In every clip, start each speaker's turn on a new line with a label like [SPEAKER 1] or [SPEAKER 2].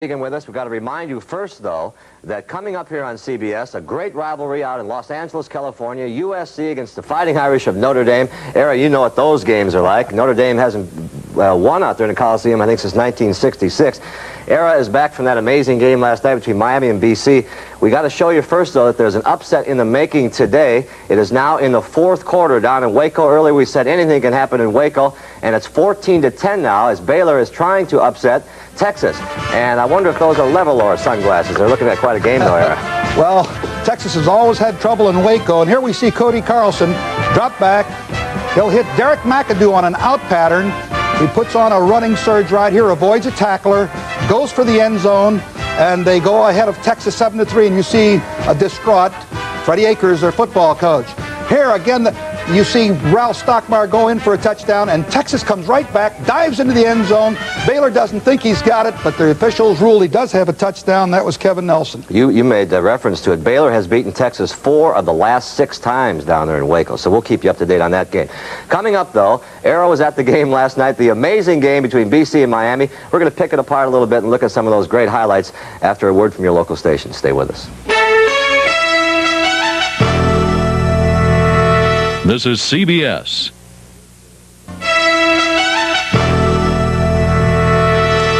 [SPEAKER 1] With us. We've got to remind you first, though, that coming up here on CBS, a great rivalry out in Los Angeles, California, USC against the Fighting Irish of Notre Dame. Ara, you know what those games are like. Notre Dame hasn't won out there in the Coliseum, I think, since 1966. Ara is back from that amazing game last night between Miami and BC. We got to show you first, though, that there's an upset in the making today. It is now in the fourth quarter down in Waco. Earlier we said anything can happen in Waco, and it's 14-10 now as Baylor is trying to upset Texas. And I wonder if those are level or sunglasses. They're looking at quite a game, though, Ara.
[SPEAKER 2] Well, Texas has always had trouble in Waco, and here we see Cody Carlson drop back. He'll hit Derek McAdoo on an out pattern. He puts on a running surge right here, avoids a tackler, goes for the end zone, and they go ahead of Texas 7-3, and you see a distraught Freddie Akers, their football coach. Here again, you see Ralph Stockmar go in for a touchdown, and Texas comes right back, dives into the end zone. Baylor doesn't think he's got it, but the officials rule he does have a touchdown. That was Kevin Nelson.
[SPEAKER 1] You made the reference to it. Baylor has beaten Texas 4 of the last 6 times down there in Waco, so we'll keep you up to date on that game. Coming up, though, Ara was at the game last night, the amazing game between BC and Miami. We're going to pick it apart a little bit and look at some of those great highlights after a word from your local station. Stay with us.
[SPEAKER 3] This is CBS.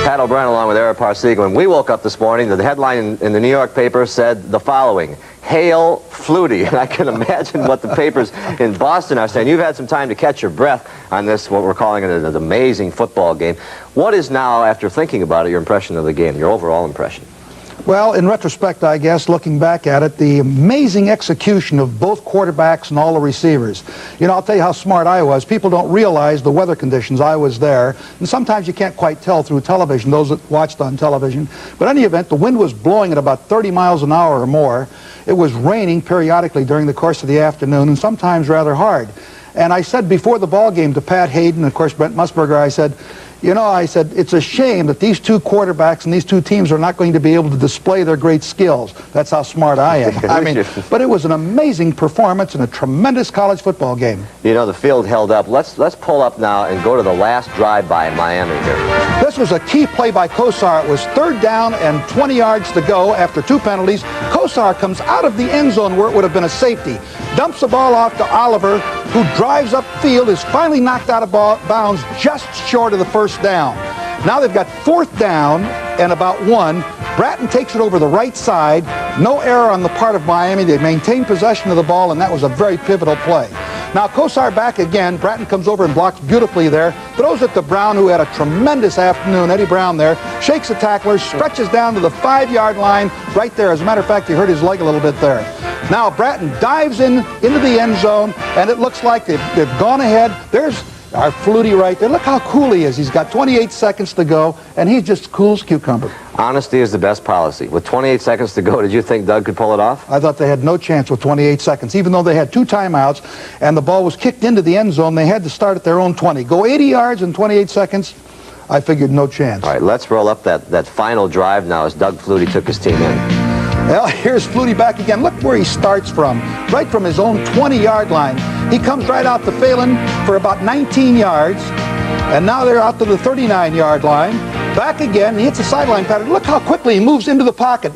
[SPEAKER 1] Pat O'Brien along with Ara Parseghian. When we woke up this morning, the headline in the New York paper said the following: Hail Flutie. And I can imagine what the papers in Boston are saying. You've had some time to catch your breath on this, what we're calling an amazing football game. What is now, after thinking about it, your impression of the game, your overall impression?
[SPEAKER 2] Well, in retrospect, I guess, looking back at it, the amazing execution of both quarterbacks and all the receivers. You know, I'll tell you how smart I was. People don't realize the weather conditions. I was there, and sometimes you can't quite tell through television, those that watched on television. But in any event, the wind was blowing at about 30 miles an hour or more. It was raining periodically during the course of the afternoon, and sometimes rather hard. And I said before the ball game to Pat Hayden, and of course Brent Musburger, I said, you know, I said, it's a shame that these two quarterbacks and these two teams are not going to be able to display their great skills. That's how smart I am. I mean, but it was an amazing performance and a tremendous college football game.
[SPEAKER 1] You know, the field held up. Let's pull up now and go to the last drive-by in Miami here.
[SPEAKER 2] This was a key play by Kosar. It was 3rd down and 20 yards to go after 2 penalties. Kosar comes out of the end zone where it would have been a safety, dumps the ball off to Oliver, who drives upfield, is finally knocked out of bounds just short of the first down. Now they've got 4th down and about 1. Bratton takes it over the right side. No error on the part of Miami. They maintain possession of the ball, and that was a very pivotal play. Now Kosar back again. Bratton comes over and blocks beautifully there. Throws it to Brown, who had a tremendous afternoon. Eddie Brown there. Shakes the tackler, stretches down to the 5-yard line right there. As a matter of fact, he hurt his leg a little bit there. Now Bratton dives into the end zone, and it looks like they've gone ahead. There's our Flutie right there. Look how cool he is. He's got 28 seconds to go, and he's just cool as cucumber.
[SPEAKER 1] Honesty is the best policy. With 28 seconds to go, did you think Doug could pull it off?
[SPEAKER 2] I thought they had no chance with 28 seconds. Even though they had 2 timeouts and the ball was kicked into the end zone, they had to start at their own 20. Go 80 yards in 28 seconds, I figured no chance.
[SPEAKER 1] All right, let's roll up that final drive now as Doug Flutie took his team in.
[SPEAKER 2] Well, here's Flutie back again. Look where he starts from, right from his own 20-yard line. He comes right out to Phelan for about 19 yards, and now they're out to the 39-yard line. Back again, he hits a sideline pattern. Look how quickly he moves into the pocket.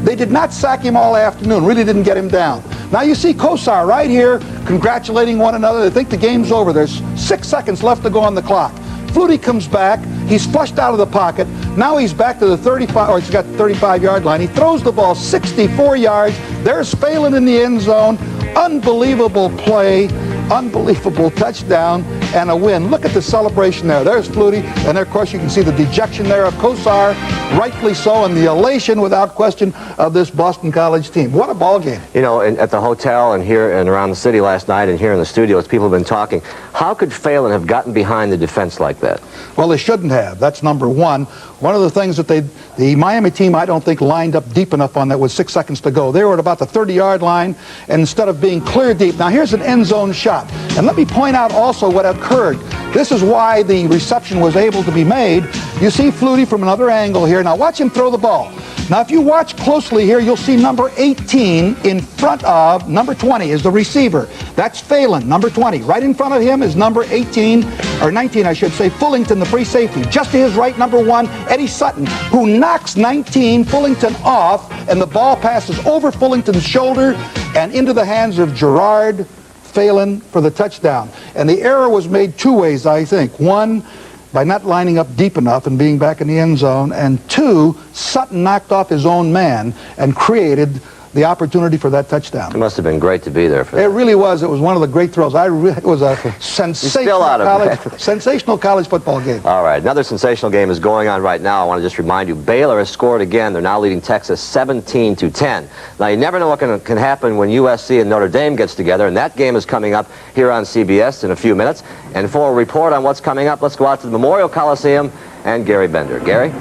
[SPEAKER 2] They did not sack him all afternoon, really didn't get him down. Now you see Kosar right here congratulating one another. They think the game's over. There's 6 seconds left to go on the clock. Flutie comes back. He's flushed out of the pocket. Now he's back to the 35, or he's got the 35-yard line. He throws the ball 64 yards. There's Phelan in the end zone. Unbelievable play, unbelievable touchdown, and a win. Look at the celebration there. There's Flutie, and there, of course, you can see the dejection there of Kosar, rightfully so, and the elation, without question, of this Boston College team. What a ball game.
[SPEAKER 1] You know, at the hotel and here and around the city last night and here in the studios, people have been talking. How could Phelan have gotten behind the defense like that?
[SPEAKER 2] Well, they shouldn't have. That's number one. One of the things that the Miami team, I don't think, lined up deep enough on that with 6 seconds to go. They were at about the 30-yard line, and instead of being clear deep, now here's an end zone shot. And let me point out also what occurred. This is why the reception was able to be made. You see Flutie from another angle here. Now watch him throw the ball. Now, if you watch closely here, you'll see number 18 in front of number 20 is the receiver. That's Phelan, number 20. Right in front of him is number 18, or 19, I should say, Fullington, the free safety. Just to his right, number 1, Eddie Sutton, who knocks 19, Fullington, off, and the ball passes over Fullington's shoulder and into the hands of Gerard Phelan for the touchdown. And the error was made two ways, I think. One, by not lining up deep enough and being back in the end zone, and two, Sutton knocked off his own man and created the opportunity for that touchdown.
[SPEAKER 1] It must have been great to be there for that.
[SPEAKER 2] It really was. It was one of the great thrills. It was a sensational college football game.
[SPEAKER 1] All right, another sensational game is going on right now. I want to just remind you, Baylor has scored again. They're now leading Texas 17-10. Now, you never know what can happen when USC and Notre Dame gets together, and that game is coming up here on CBS in a few minutes. And for a report on what's coming up, let's go out to the Memorial Coliseum and Gary Bender. Gary?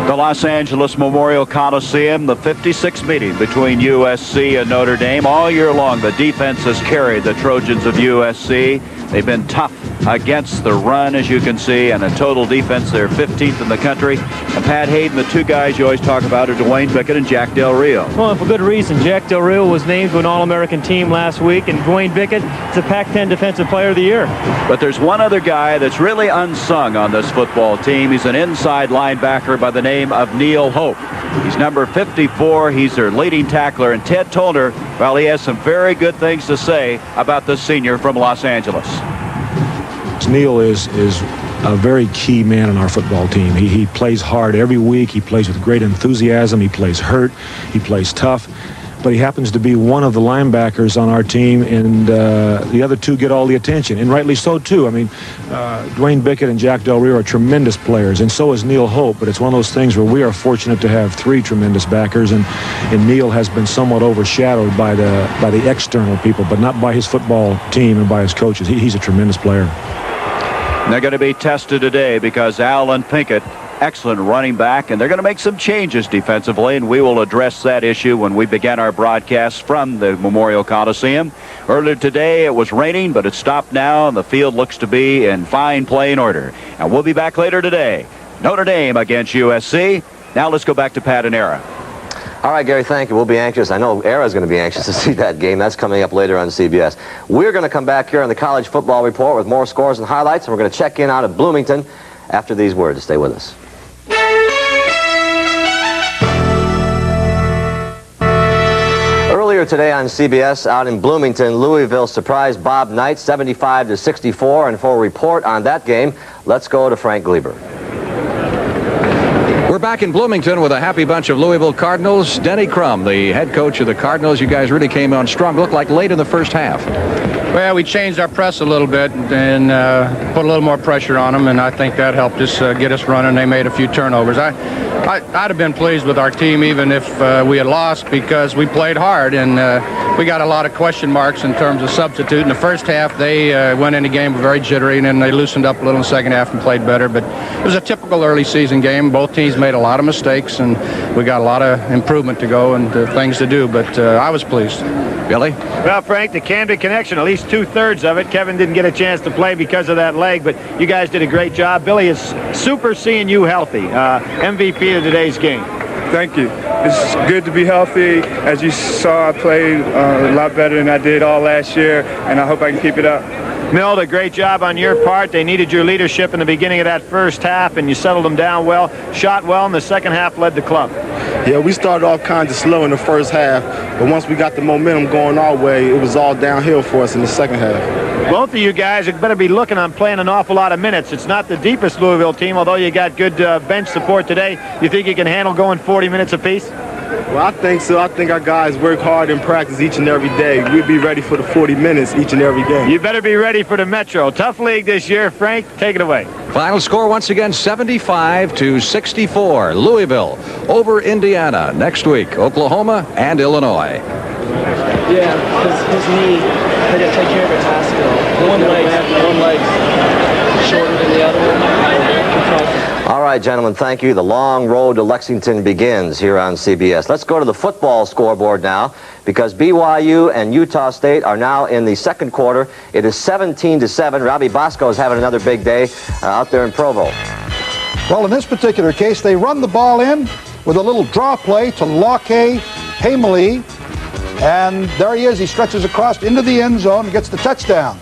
[SPEAKER 4] The Los Angeles Memorial Coliseum, the 56th meeting between USC and Notre Dame. All year long, the defense has carried the Trojans of USC. They've been tough against the run, as you can see, and in total defense, they're 15th in the country. And Pat Hayden, the two guys you always talk about are Dwayne Bickett and Jack Del Rio.
[SPEAKER 5] Well, for good reason. Jack Del Rio was named to an All-American team last week, and Dwayne Bickett is the Pac-10 Defensive Player of the Year.
[SPEAKER 4] But there's one other guy that's really unsung on this football team. He's an inside linebacker by the name of Neil Hope. He's number 54. He's their leading tackler. And Ted Toner, well, he has some very good things to say about the senior from Los Angeles.
[SPEAKER 6] Neil is a very key man on our football team. He plays hard every week. He plays with great enthusiasm. He plays hurt. He plays tough. But he happens to be one of the linebackers on our team, and the other two get all the attention, and rightly so, too. I mean, Dwayne Bickett and Jack Del Rio are tremendous players, and so is Neil Hope, but it's one of those things where we are fortunate to have three tremendous backers, and Neil has been somewhat overshadowed by the external people, but not by his football team and by his coaches. He's a tremendous player.
[SPEAKER 4] They're going to be tested today because Alan Pinkett, excellent running back, and they're going to make some changes defensively, and we will address that issue when we begin our broadcast from the Memorial Coliseum. Earlier today it was raining, but it's stopped now, and the field looks to be in fine playing order. And we'll be back later today. Notre Dame against USC. Now let's go back to Pat and Ara.
[SPEAKER 1] All right, Gary, thank you. We'll be anxious. I know Ara's going to be anxious to see that game. That's coming up later on CBS. We're going to come back here on the College Football Report with more scores and highlights, and we're going to check in out at Bloomington after these words. Stay with us. Earlier today on CBS out in Bloomington, Louisville surprised Bob Knight 75-64, and for a report on that game, let's go to Frank Gleber.
[SPEAKER 7] We're back in Bloomington with a happy bunch of Louisville Cardinals. Denny Crum, the head coach of the Cardinals. You guys really came on strong. Looked like late in the first half.
[SPEAKER 8] Well, we changed our press a little bit and put a little more pressure on them, and I think that helped us get us running. They made a few turnovers. I'd have been pleased with our team even if we had lost, because we played hard, and we got a lot of question marks in terms of substitute. In the first half, they went in the game very jittery, and then they loosened up a little in the second half and played better. But it was a typical early season game. Both teams made a lot of mistakes, and we got a lot of improvement to go and things to do, but I was pleased.
[SPEAKER 7] Billy?
[SPEAKER 9] Well, Frank, the Camden connection, at least two-thirds of it. Kevin didn't get a chance to play because of that leg, but you guys did a great job. Billy, is super seeing you healthy. MVP of today's game.
[SPEAKER 10] Thank you. It's good to be healthy. As you saw, I played a lot better than I did all last year, and I hope I can keep it up.
[SPEAKER 9] Milt, a great job on your part. They needed your leadership in the beginning of that first half, and you settled them down well, shot well, and the second half led the club.
[SPEAKER 10] Yeah, we started off kind of slow in the first half, but once we got the momentum going our way, it was all downhill for us in the second half.
[SPEAKER 9] Both of you guys better be looking on playing an awful lot of minutes. It's not the deepest Louisville team, although you got good bench support today. You think you can handle going 40 minutes apiece?
[SPEAKER 10] Well, I think so. I think our guys work hard in practice each and every day. We'll be ready for the 40 minutes each and every game.
[SPEAKER 9] You better be ready for the Metro. Tough league this year. Frank, take it away.
[SPEAKER 7] Final score once again, 75-64. Louisville over Indiana. Next week, Oklahoma and Illinois.
[SPEAKER 5] Yeah, because his knee, they got to take care of it hospital. One leg shorter than the other one.
[SPEAKER 1] All right, gentlemen, thank you. The long road to Lexington begins here on CBS. Let's go to the football scoreboard now, because BYU and Utah State are now in the second quarter. It is 17-7. Robbie Bosco is having another big day out there in Provo.
[SPEAKER 2] Well, in this particular case, they run the ball in. with a little draw play to Locke Hamley. And there he is. He stretches across into the end zone and gets the touchdown.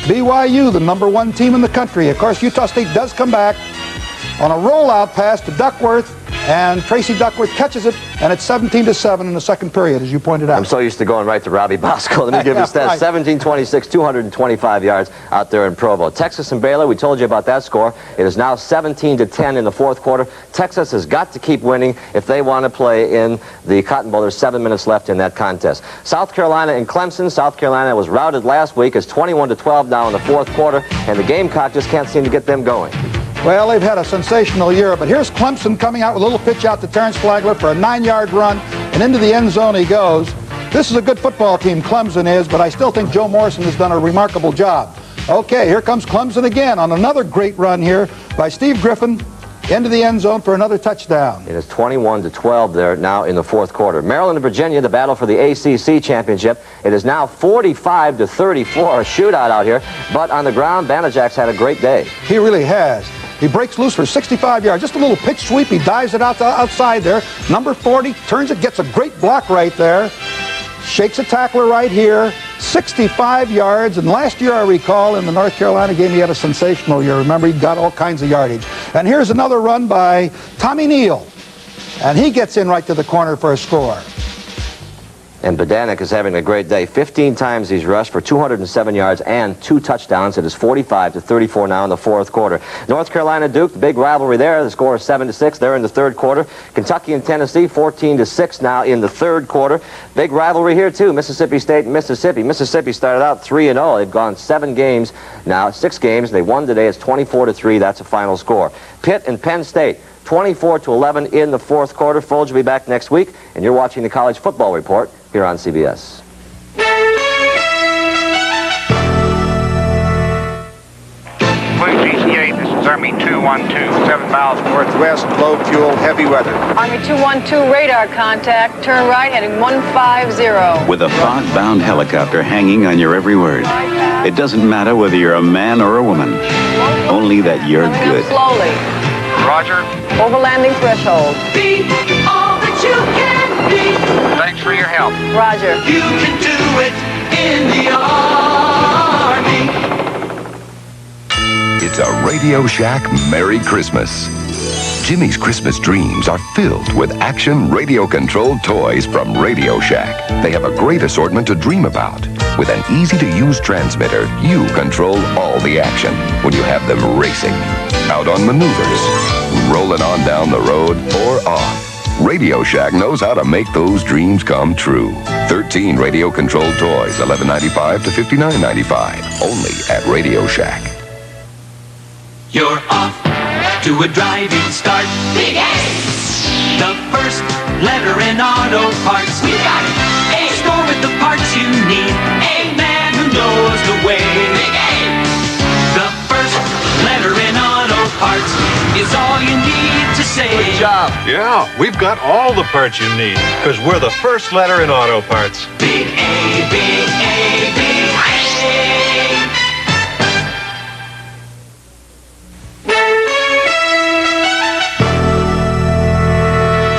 [SPEAKER 2] BYU, the #1 team in the country. Of course, Utah State does come back on a rollout pass to Duckworth, and Tracy Duckworth catches it, and it's 17-7 in the second period, as you pointed out.
[SPEAKER 1] I'm so used to going right to Robbie Bosco. Let me give you the stats. 17-26, 225 yards out there in Provo. Texas and Baylor, we told you about that score. It is now 17-10 in the fourth quarter. Texas has got to keep winning if they want to play in the Cotton Bowl. There's 7 minutes left in that contest. South Carolina and Clemson. South Carolina was routed last week. It's 21-12 now in the fourth quarter, and the Gamecock just can't seem to get them going.
[SPEAKER 2] Well, they've had a sensational year, but here's Clemson coming out with a little pitch out to Terrence Flagler for a 9-yard run, and into the end zone he goes. This is a good football team, Clemson is, but I still think Joe Morrison has done a remarkable job. Okay, here comes Clemson again on another great run here by Steve Griffin into the end zone for another touchdown.
[SPEAKER 1] It is 21-12 there now in the fourth quarter. Maryland and Virginia, the battle for the ACC championship. It is now 45-34, a shootout out here, but on the ground, Banajak's had a great day.
[SPEAKER 2] He really has. He breaks loose for 65 yards. Just a little pitch sweep. He dives it out outside there. Number 40 turns it, gets a great block right there. Shakes a tackler right here. 65 yards. And last year, I recall, in the North Carolina game, he had a sensational year. Remember, he got all kinds of yardage. And here's another run by Tommy Neal. And he gets in right to the corner for a score.
[SPEAKER 1] And Badanek is having a great day. 15 times he's rushed for 207 yards and 2 touchdowns. It is 45-34 now in the fourth quarter. North Carolina Duke, the big rivalry there. The score is 7-6. They're in the third quarter. Kentucky and Tennessee, 14-6 now in the third quarter. Big rivalry here too. Mississippi State and Mississippi. Mississippi started out 3-0. They've gone 7 games now, 6 games. They won today. It's 24-3. That's a final score. Pitt and Penn State, 24-11 in the fourth quarter. Folge will be back next week, and you're watching the College Football Report here on CBS.
[SPEAKER 11] Blue GC8, this is Army 212, 7 miles northwest, low fuel, heavy weather.
[SPEAKER 12] Army 212, radar contact, turn right, heading 150.
[SPEAKER 13] With a fog-bound helicopter hanging on your every word. It doesn't matter whether you're a man or a woman, only that you're good.
[SPEAKER 12] Slowly.
[SPEAKER 11] Roger.
[SPEAKER 12] Over landing threshold.
[SPEAKER 14] Be all that you can be.
[SPEAKER 11] Thanks for your help.
[SPEAKER 12] Roger.
[SPEAKER 14] You can do it in the Army.
[SPEAKER 15] It's a Radio Shack Merry Christmas. Jimmy's Christmas dreams are filled with action radio-controlled toys from Radio Shack. They have a great assortment to dream about. With an easy-to-use transmitter, you control all the action when you have them racing, out on maneuvers, rolling on down the road, or off. Radio Shack knows how to make those dreams come true. 13 radio-controlled toys, $11.95 to $59.95, only at Radio Shack.
[SPEAKER 14] You're off to a driving start. Big A! The first letter in auto parts. We got it! A store with the parts you need. A man who knows the way. Big A! The first letter in auto parts is all you need to say.
[SPEAKER 16] Good job. Yeah, we've got all the parts you need, because we're the first letter in auto parts.
[SPEAKER 14] Big A, Big A, Big A.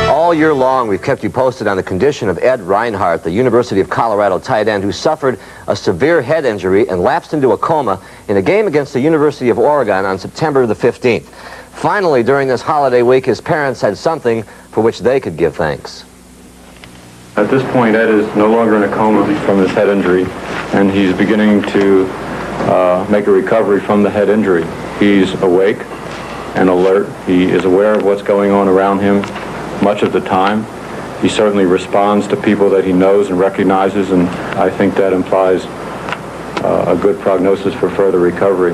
[SPEAKER 1] All year long, we've kept you posted on the condition of Ed Reinhardt, the University of Colorado tight end who suffered a severe head injury and lapsed into a coma in a game against the University of Oregon on September the 15th. Finally, during this holiday week, his parents had something for which they could give thanks.
[SPEAKER 17] At this point, Ed is no longer in a coma from his head injury, and he's beginning to make a recovery from the head injury. He's awake and alert. He is aware of what's going on around him much of the time. He certainly responds to people that he knows and recognizes, and I think that implies a good prognosis for further recovery.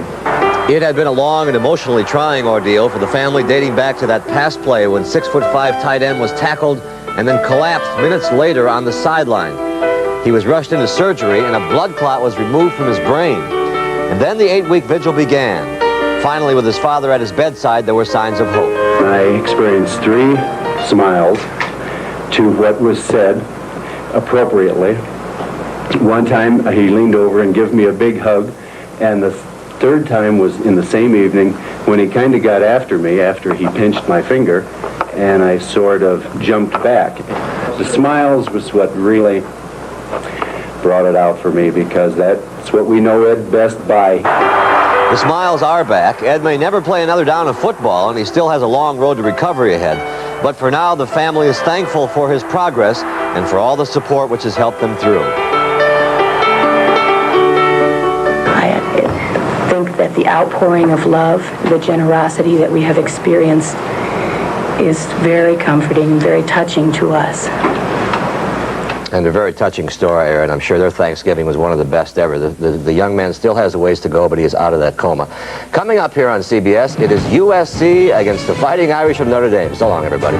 [SPEAKER 1] It had been a long and emotionally trying ordeal for the family, dating back to that pass play when 6'5" tight end was tackled and then collapsed minutes later on the sideline. He was rushed into surgery and a blood clot was removed from his brain. And then the 8-week vigil began. Finally, with his father at his bedside, there were signs of hope.
[SPEAKER 18] I experienced 3 smiles to what was said appropriately. One time he leaned over and gave me a big hug, and the third time was in the same evening when he kind of got after me after he pinched my finger, and I sort of jumped back. The smiles was what really brought it out for me, because that's what we know Ed best by.
[SPEAKER 1] The smiles are back. Ed may never play another down of football, and he still has a long road to recovery ahead. But for now, the family is thankful for his progress and for all the support which has helped them through.
[SPEAKER 19] I think that the outpouring of love, the generosity that we have experienced is very comforting and very touching to us.
[SPEAKER 1] And a very touching story, Aaron. I'm sure their Thanksgiving was one of the best ever. The young man still has a ways to go, but he is out of that coma. Coming up here on CBS, it is USC against the Fighting Irish of Notre Dame. So long, everybody.